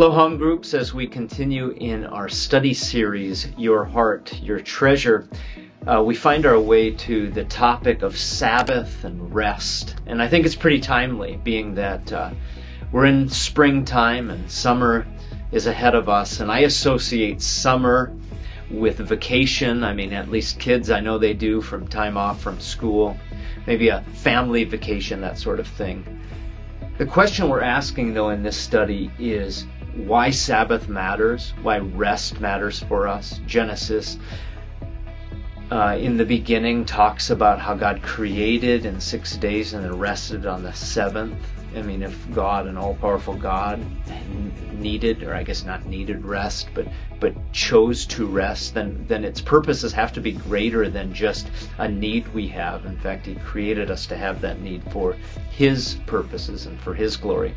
Hello, home groups. As we continue in our study series, Your Heart, Your Treasure, we find our way to the topic of Sabbath and rest. And I think it's pretty timely, being that we're in springtime and summer is ahead of us. And I associate summer with vacation. I mean, at least kids, I know they do, from time off from school, maybe a family vacation, that sort of thing. The question we're asking, though, in this study is why Sabbath matters, why rest matters for us. Genesis, in the beginning, talks about how God created in 6 days and then rested on the seventh. I mean, if God, an all-powerful God, needed, or I guess not needed rest, but chose to rest, then its purposes have to be greater than just a need we have. In fact, He created us to have that need for His purposes and for His glory.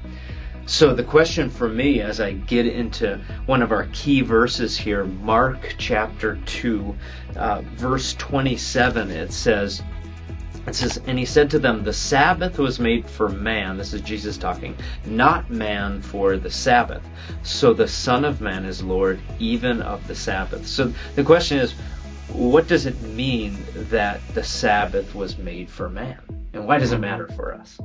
So the question for me, as I get into one of our key verses here, Mark chapter 2, verse 27, it says, and He said to them, the Sabbath was made for man, this is Jesus talking, not man for the Sabbath. So the Son of Man is Lord even of the Sabbath. So the question is, what does it mean that the Sabbath was made for man? And why does it matter for us?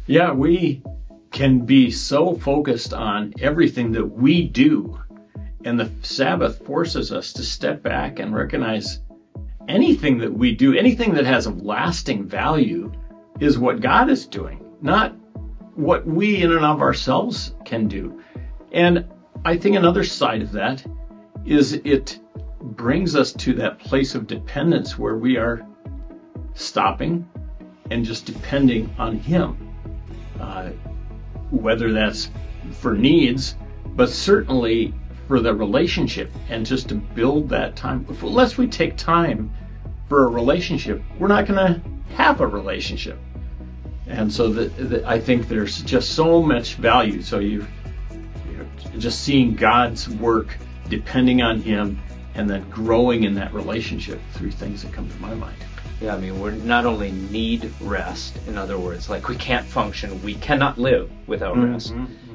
Yeah, we can be so focused on everything that we do, and the Sabbath forces us to step back and recognize anything that we do, anything that has a lasting value, is what God is doing, not what we in and of ourselves can do. And I think another side of that is it brings us to that place of dependence where we are stopping and just depending on Him. Whether that's for needs, but certainly for the relationship, and just to build that time. Unless we take time for a relationship, we're not going to have a relationship. And so I think there's just so much value. So you're just seeing God's work, depending on Him, and then growing in that relationship through things that come to my mind. Yeah, I mean, we not only need rest, in other words, like we can't function, we cannot live without rest.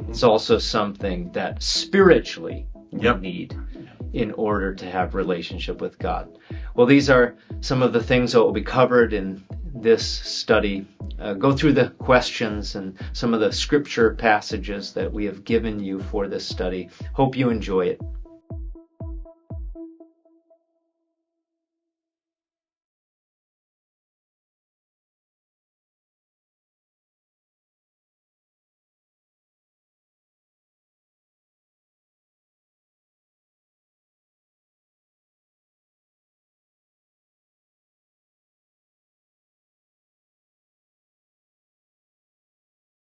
It's also something that spiritually we need in order to have relationship with God. Well, these are some of the things that will be covered in this study. Go through the questions and some of the scripture passages that we have given you for this study. Hope you enjoy it.